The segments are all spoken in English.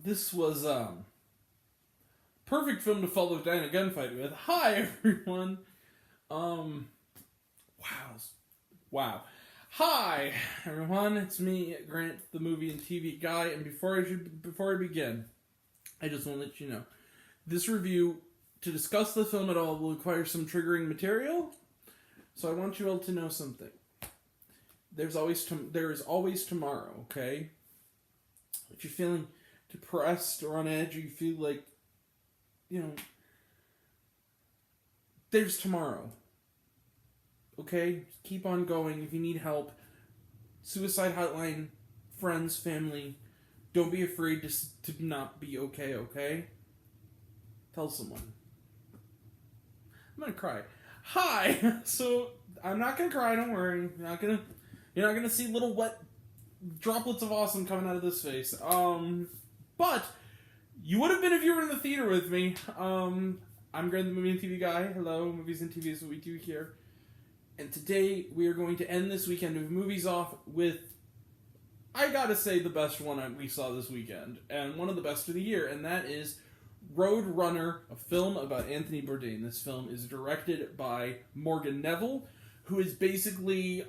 this was perfect film to follow down a gunfight with. Hi everyone. Wow. Hi everyone. It's me, Grant, the movie and TV guy. And before I begin, I just want to let you know this review, to discuss the film at all, will require some triggering material. So I want you all to know something. There is always tomorrow. Okay. If you're feeling depressed or on edge, or you feel like, there's tomorrow. Okay? Keep on going. If you need help, suicide hotline, friends, family, don't be afraid to not be okay, okay? Tell someone. I'm gonna cry. Hi! So, I'm not gonna cry, don't worry. You're not gonna see little wet droplets of awesome coming out of this face. But you would have been if you were in the theater with me. I'm Grant, the movie and TV guy. Hello, movies and TV is what we do here. And today we are going to end this weekend of movies off with, I gotta say, the best one we saw this weekend, and one of the best of the year, and that is Roadrunner, a film about Anthony Bourdain. This film is directed by Neville, who is basically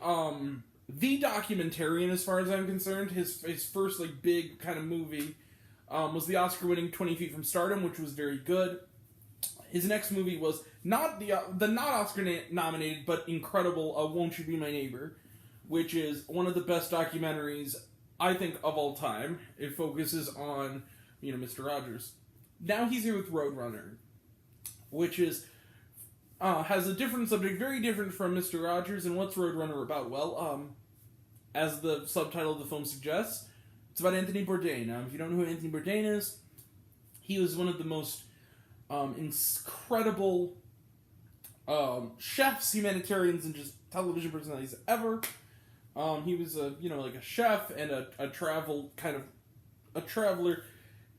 the documentarian as far as I'm concerned. His first big kind of movie was the Oscar-winning 20 Feet from Stardom, which was very good. His next movie was not Oscar-nominated but incredible Won't You Be My Neighbor, which is one of the best documentaries I think of all time. It focuses on Mr. Rogers. Now he's here with Roadrunner, which is has a different subject, very different from Mr. Rogers. And what's Roadrunner about? Well, as the subtitle of the film suggests, it's about Anthony Bourdain. Now, if you don't know who Anthony Bourdain is, he was one of the most incredible chefs, humanitarians, and just television personalities ever. He was a chef and a traveler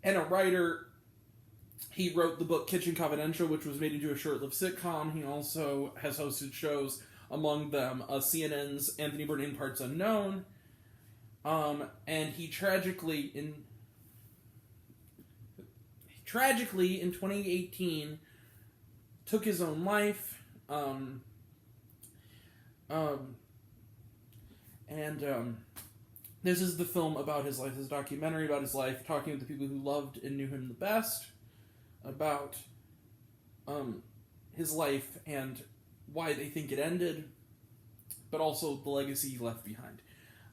and a writer. He wrote the book Kitchen Confidential, which was made into a short-lived sitcom. He also has hosted shows, among them CNN's Anthony Bourdain Parts Unknown. And he tragically in 2018 took his own life. This is the film about his life, this documentary about his life, talking with the people who loved and knew him the best, about his life and why they think it ended, but also the legacy he left behind.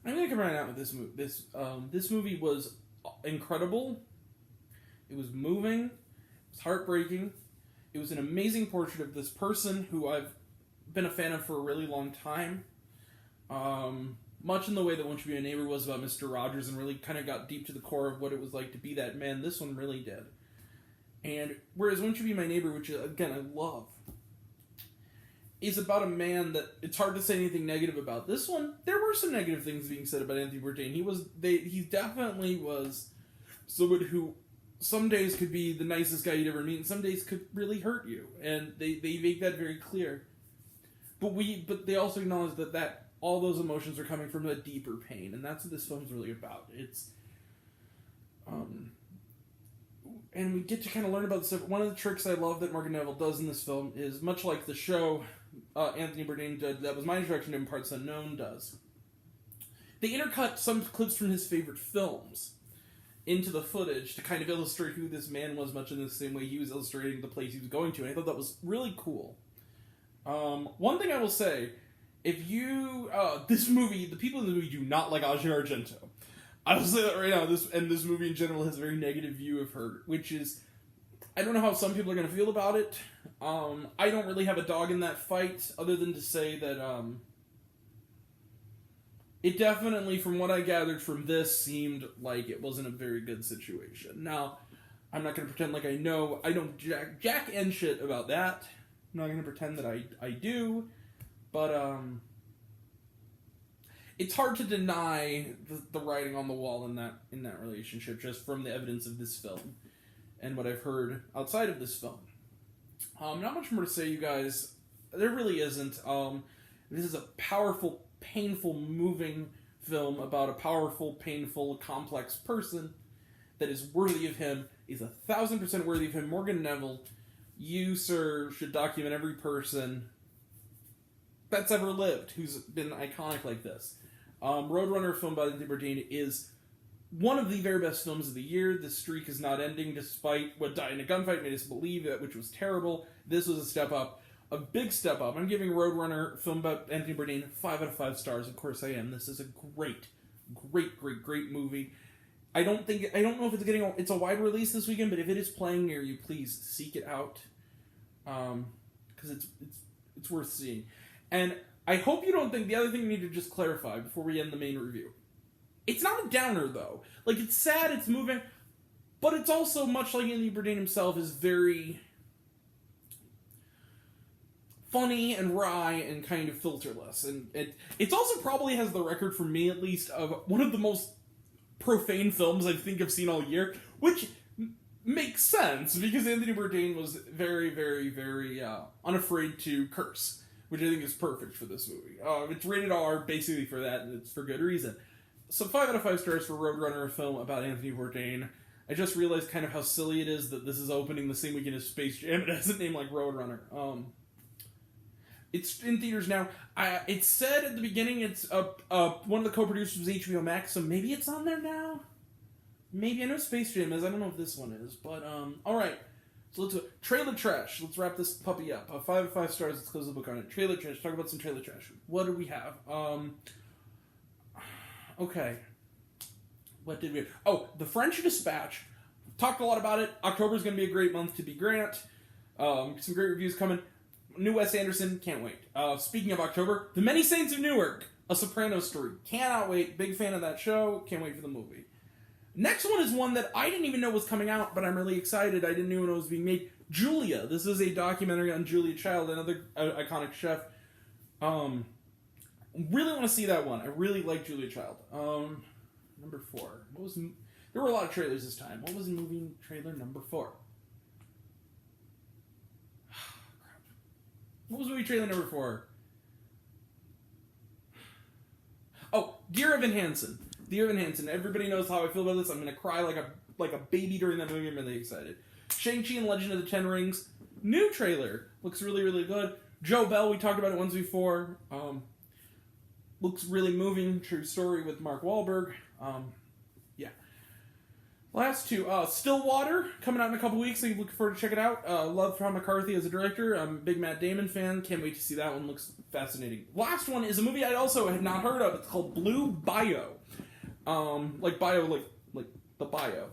I'm going to come right out with this movie. This movie was incredible. It was moving. It was heartbreaking. It was an amazing portrait of this person who I've been a fan of for a really long time. Much in the way that Won't You Be My Neighbor was about Mr. Rogers, and really kind of got deep to the core of what it was like to be that man, this one really did. And whereas Won't You Be My Neighbor, which again I love, is about a man that it's hard to say anything negative about. This one, there were some negative things being said about Anthony Bourdain. He definitely was someone who some days could be the nicest guy you'd ever meet, and some days could really hurt you. And they make that very clear. But they also acknowledge that all those emotions are coming from a deeper pain, and that's what this film's really about. It's and we get to kind of learn about this. One of the tricks I love that Neville does in this film is, much like the show Anthony Bourdain did, that was my introduction to him, Parts Unknown, does. They intercut some clips from his favorite films into the footage to kind of illustrate who this man was, much in the same way he was illustrating the place he was going to, and I thought that was really cool. One thing I will say, if you, this movie, the people in the movie do not like Asia Argento. I will say that right now, this movie in general has a very negative view of her, which is, I don't know how some people are going to feel about it. I don't really have a dog in that fight, other than to say that, it definitely, from what I gathered from this, seemed like it wasn't a very good situation. Now, I'm not going to pretend like I know. I don't jack and shit about that. I'm not going to pretend that I do. But, it's hard to deny the writing on the wall in that relationship, just from the evidence of this film and what I've heard outside of this film. Not much more to say, you guys. There really isn't. This is a powerful, painful, moving film about a powerful, painful, complex person that is worthy of him is 1,000% worthy of him. Morgan Neville, you, sir, should document every person that's ever lived who's been iconic like this. Roadrunner, film by Anthony Bourdain, is one of the very best films of the year. The streak is not ending, despite what Died in a Gunfight made us believe, which was terrible. This was a step up. A big step up. I'm giving Roadrunner, film by Anthony Bourdain, 5 out of 5 stars. Of course I am. This is a great movie. I don't know if it's a wide release this weekend, but if it is playing near you, please seek it out. Because it's worth seeing. And I hope you don't think, the other thing we need to just clarify before we end the main review. It's not a downer, though. Like, it's sad, it's moving, but it's also, much like Anthony Bourdain himself, is very funny and wry and kind of filterless. And it also probably has the record, for me at least, of one of the most profane films I think I've seen all year, which makes sense, because Anthony Bourdain was very, very, very unafraid to curse, which I think is perfect for this movie. It's rated R basically for that, and it's for good reason. So 5 out of 5 stars for Roadrunner, a film about Anthony Bourdain. I just realized kind of how silly it is that this is opening the same weekend as Space Jam. It has a name like Roadrunner. It's in theaters now. It said at the beginning it's one of the co-producers was HBO Max, so maybe it's on there now? Maybe. I know Space Jam is. I don't know if this one is. But, alright. So let's trailer trash. Let's wrap this puppy up. 5 out of 5 stars. Let's close the book on it. Trailer trash. Talk about some trailer trash. What do we have? Okay. What did we have? Oh, The French Dispatch. Talked a lot about it. October's going to be a great month to be Grant. Some great reviews coming. New Wes Anderson. Can't wait. Speaking of October, The Many Saints of Newark. A Sopranos story. Cannot wait. Big fan of that show. Can't wait for the movie. Next one is one that I didn't even know was coming out, but I'm really excited. I didn't know when it was being made. Julia. This is a documentary on Julia Child, another iconic chef. Really want to see that one. I really like Julia Child. Number 4. There were a lot of trailers this time. What was movie trailer number 4? What was movie trailer number 4? Oh, Dear Evan Hansen. Dear Evan Hansen. Everybody knows how I feel about this. I'm going to cry like a baby during that movie. I'm really excited. Shang-Chi and Legend of the Ten Rings. New trailer. Looks really, really good. Joe Bell, we talked about it once before. Looks really moving. True story with Mark Wahlberg. Yeah. Last two. Stillwater, coming out in a couple weeks, so you looking forward to check it out. Love Tom McCarthy as a director. I'm a big Matt Damon fan. Can't wait to see that one. Looks fascinating. Last one is a movie I also had not heard of. It's called Blue Bio. Like the bio.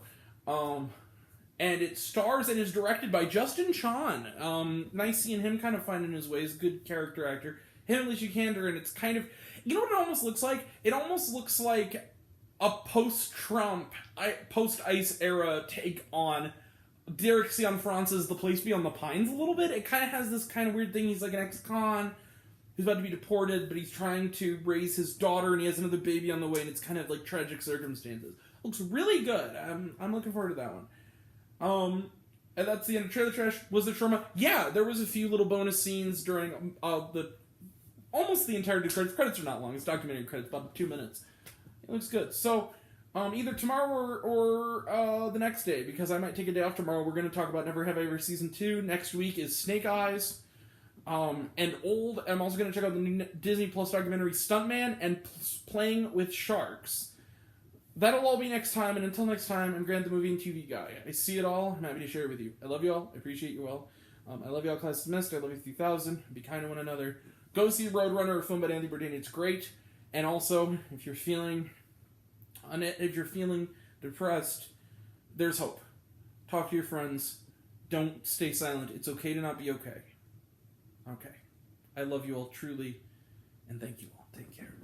And it stars and is directed by Justin Chon. Nice seeing him kind of finding his ways. Good character actor. Him and Alicia Vikander, and it's kind of... You know what it almost looks like? It almost looks like a post-Trump, post-ICE era take on Derek Cianfrance's The Place Beyond the Pines a little bit. It kind of has this kind of weird thing. He's like an ex-con who's about to be deported, but he's trying to raise his daughter, and he has another baby on the way, and it's kind of like tragic circumstances. Looks really good. I'm looking forward to that one. And that's the end of Trailer Trash. Was there trauma? Yeah, there was a few little bonus scenes during almost the entirety of credits. Credits are not long. It's documentary credits, about 2 minutes. It looks good. So, either tomorrow or the next day, because I might take a day off tomorrow. We're going to talk about Never Have I Ever Season 2. Next week is Snake Eyes. And Old. I'm also going to check out the new Disney Plus documentary Stuntman and Playing with Sharks. That'll all be next time, and until next time, I'm Grant the Movie and TV Guy. I see it all. I'm happy to share it with you. I love you all. I appreciate you all. I love you all, class dismissed. I love you 3000. Be kind to one another. Go see Roadrunner, a film by Anthony Bourdain. It's great. And also, if you're feeling depressed, there's hope. Talk to your friends. Don't stay silent. It's okay to not be okay. Okay. I love you all truly, and thank you all. Take care.